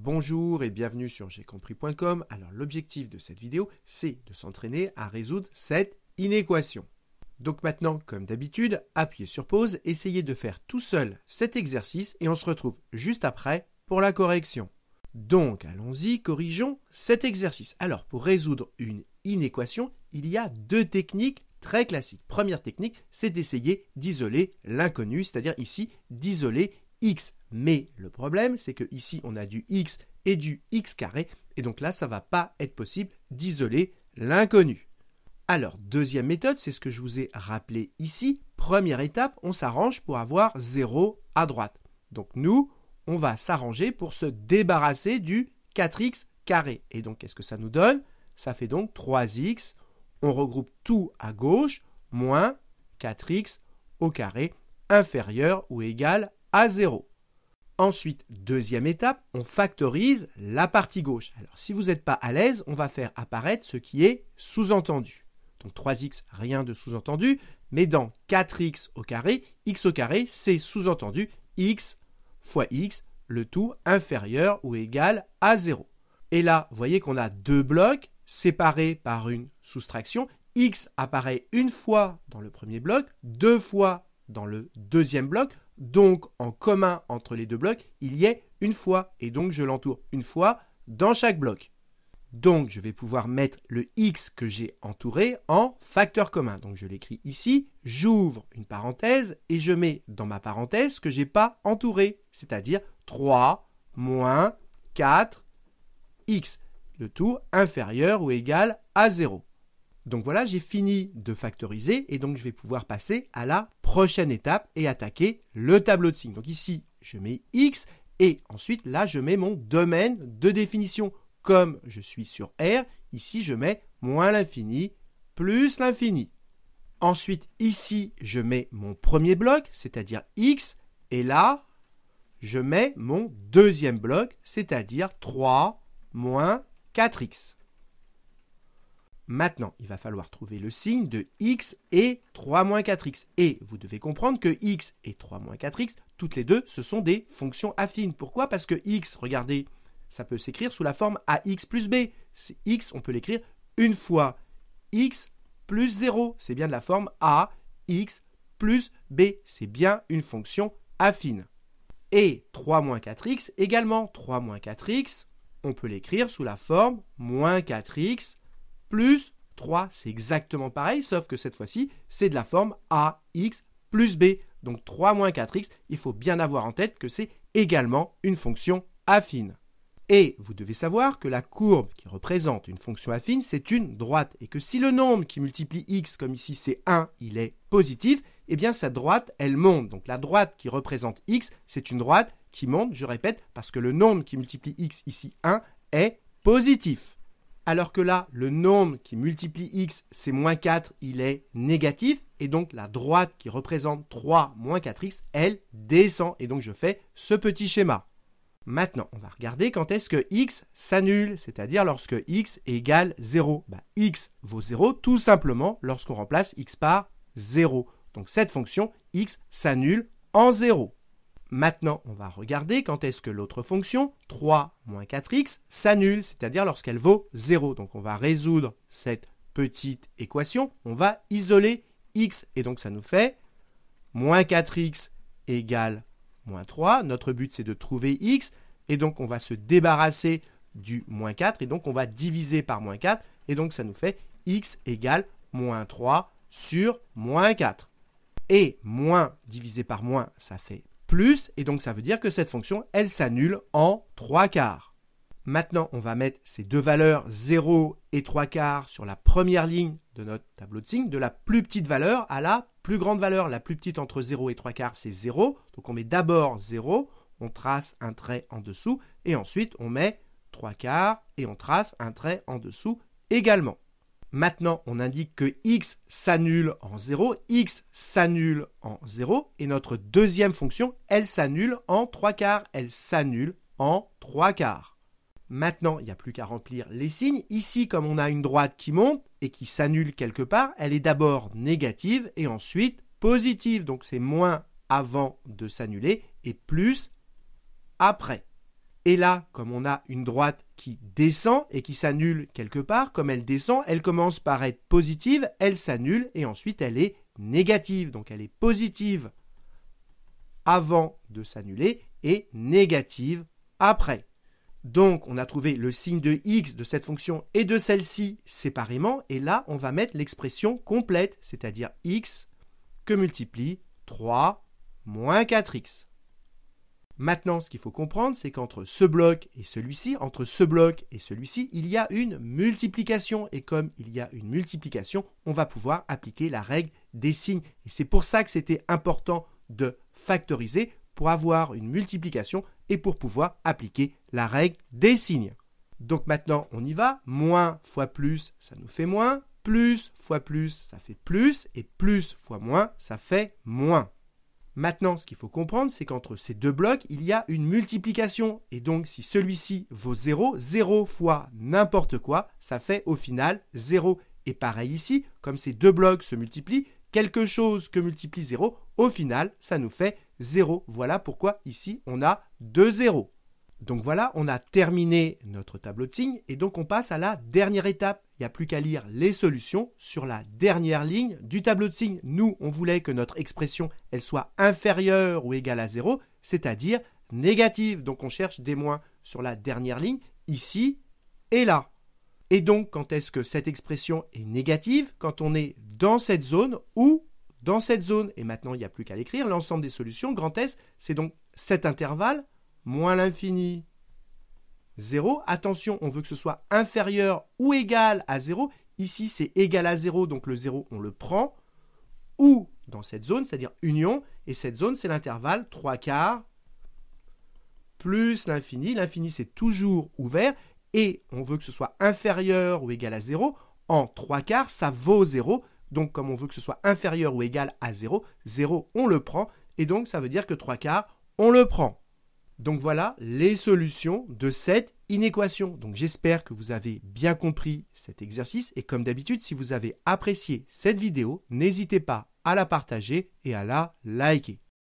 Bonjour et bienvenue sur j'aicompris.com. Alors l'objectif de cette vidéo, c'est de s'entraîner à résoudre cette inéquation. Donc maintenant, comme d'habitude, appuyez sur pause, essayez de faire tout seul cet exercice et on se retrouve juste après pour la correction. Donc allons-y, corrigeons cet exercice. Alors pour résoudre une inéquation, il y a deux techniques très classiques. Première technique, c'est d'essayer d'isoler l'inconnu, c'est-à-dire ici d'isoler x. Mais le problème, c'est que ici on a du x et du x carré, et donc là, ça ne va pas être possible d'isoler l'inconnu. Alors, deuxième méthode, c'est ce que je vous ai rappelé ici. Première étape, on s'arrange pour avoir 0 à droite. Donc nous, on va s'arranger pour se débarrasser du 4x carré. Et donc, qu'est-ce que ça nous donne? Ça fait donc 3x. On regroupe tout à gauche, moins 4x au carré, inférieur ou égal à 0. Ensuite, deuxième étape, on factorise la partie gauche. Alors, si vous n'êtes pas à l'aise, on va faire apparaître ce qui est sous-entendu. Donc 3x, rien de sous-entendu, mais dans 4x au carré, c'est sous-entendu x fois x, le tout inférieur ou égal à 0. Et là, vous voyez qu'on a deux blocs séparés par une soustraction. X apparaît une fois dans le premier bloc, deux fois dans le deuxième bloc. Donc, en commun entre les deux blocs, il y est une fois. Et donc, je l'entoure une fois dans chaque bloc. Donc, je vais pouvoir mettre le x que j'ai entouré en facteur commun. Donc, je l'écris ici. J'ouvre une parenthèse et je mets dans ma parenthèse ce que je n'ai pas entouré, c'est-à-dire 3 moins 4x. Le tout inférieur ou égal à 0. Donc voilà, j'ai fini de factoriser et donc je vais pouvoir passer à la prochaine étape et attaquer le tableau de signes. Donc ici, je mets x et ensuite là, je mets mon domaine de définition. Comme je suis sur R, ici, je mets moins l'infini plus l'infini. Ensuite, ici, je mets mon premier bloc, c'est-à-dire x, et là, je mets mon deuxième bloc, c'est-à-dire 3 moins 4x. Maintenant, il va falloir trouver le signe de x et 3 moins 4x. Et vous devez comprendre que x et 3 moins 4x, toutes les deux, ce sont des fonctions affines. Pourquoi? Parce que x, regardez, ça peut s'écrire sous la forme ax plus b. C'est x, on peut l'écrire une fois x plus 0. C'est bien de la forme ax plus b. C'est bien une fonction affine. Et 3 moins 4x également. 3 moins 4x, on peut l'écrire sous la forme moins 4x plus 3, c'est exactement pareil, sauf que cette fois-ci, c'est de la forme ax plus b. Donc 3 moins 4x, il faut bien avoir en tête que c'est également une fonction affine. Et vous devez savoir que la courbe qui représente une fonction affine, c'est une droite. Et que si le nombre qui multiplie x, comme ici c'est 1, il est positif, eh bien sa droite, elle monte. Donc la droite qui représente x, c'est une droite qui monte, je répète, parce que le nombre qui multiplie x, ici 1, est positif. Alors que là, le nombre qui multiplie x, c'est moins 4, il est négatif. Et donc, la droite qui représente 3 moins 4x, elle descend. Et donc, je fais ce petit schéma. Maintenant, on va regarder quand est-ce que x s'annule, c'est-à-dire lorsque x égale 0. X vaut 0 tout simplement lorsqu'on remplace x par 0. Donc, cette fonction, x s'annule en 0. Maintenant, on va regarder quand est-ce que l'autre fonction, 3 moins 4x, s'annule, c'est-à-dire lorsqu'elle vaut 0. Donc, on va résoudre cette petite équation. On va isoler x. Et donc, ça nous fait moins 4x égale moins 3. Notre but, c'est de trouver x. Et donc, on va se débarrasser du moins 4. Et donc, on va diviser par moins 4. Et donc, ça nous fait x égale moins 3 sur moins 4. Et moins divisé par moins, ça fait plus, et donc ça veut dire que cette fonction, elle s'annule en 3/4. Maintenant, on va mettre ces deux valeurs 0 et 3/4 sur la première ligne de notre tableau de signes, de la plus petite valeur à la plus grande valeur. La plus petite entre 0 et 3/4, c'est 0. Donc on met d'abord 0, on trace un trait en dessous, et ensuite on met 3/4 et on trace un trait en dessous également. Maintenant, on indique que x s'annule en 0, x s'annule en 0, et notre deuxième fonction, elle s'annule en 3/4, elle s'annule en 3/4. Maintenant, il n'y a plus qu'à remplir les signes. Ici, comme on a une droite qui monte et qui s'annule quelque part, elle est d'abord négative et ensuite positive. Donc, c'est moins avant de s'annuler et plus après. Et là, comme on a une droite qui descend et qui s'annule quelque part, comme elle descend, elle commence par être positive, elle s'annule et ensuite elle est négative. Donc elle est positive avant de s'annuler et négative après. Donc on a trouvé le signe de x de cette fonction et de celle-ci séparément et là on va mettre l'expression complète, c'est-à-dire x que multiplie 3 moins 4x. Maintenant, ce qu'il faut comprendre, c'est qu'entre ce bloc et celui-ci, il y a une multiplication. Et comme il y a une multiplication, on va pouvoir appliquer la règle des signes. Et c'est pour ça que c'était important de factoriser pour avoir une multiplication et pour pouvoir appliquer la règle des signes. Donc maintenant, on y va. Moins fois plus, ça nous fait moins. Plus fois plus, ça fait plus. Et plus fois moins, ça fait moins. Maintenant, ce qu'il faut comprendre, c'est qu'entre ces deux blocs, il y a une multiplication. Et donc, si celui-ci vaut 0, 0 fois n'importe quoi, ça fait au final 0. Et pareil ici, comme ces deux blocs se multiplient, quelque chose que multiplie 0, au final, ça nous fait 0. Voilà pourquoi ici, on a 2 zéros. Donc voilà, on a terminé notre tableau de signes et donc on passe à la dernière étape. Il n'y a plus qu'à lire les solutions sur la dernière ligne du tableau de signes. Nous, on voulait que notre expression elle soit inférieure ou égale à 0, c'est-à-dire négative. Donc on cherche des moins sur la dernière ligne, ici et là. Et donc, quand est-ce que cette expression est négative? Quand on est dans cette zone ou dans cette zone. Et maintenant, il n'y a plus qu'à l'écrire. L'ensemble des solutions, grand S, c'est donc cet intervalle moins l'infini, 0. Attention, on veut que ce soit inférieur ou égal à 0. Ici, c'est égal à 0, donc le 0, on le prend. Ou dans cette zone, c'est-à-dire union. Et cette zone, c'est l'intervalle 3/4 plus l'infini. L'infini, c'est toujours ouvert. Et on veut que ce soit inférieur ou égal à 0. En 3/4, ça vaut 0. Donc, comme on veut que ce soit inférieur ou égal à 0, 0, on le prend. Et donc, ça veut dire que 3/4, on le prend. Donc voilà les solutions de cette inéquation. Donc j'espère que vous avez bien compris cet exercice et comme d'habitude, si vous avez apprécié cette vidéo, n'hésitez pas à la partager et à la liker.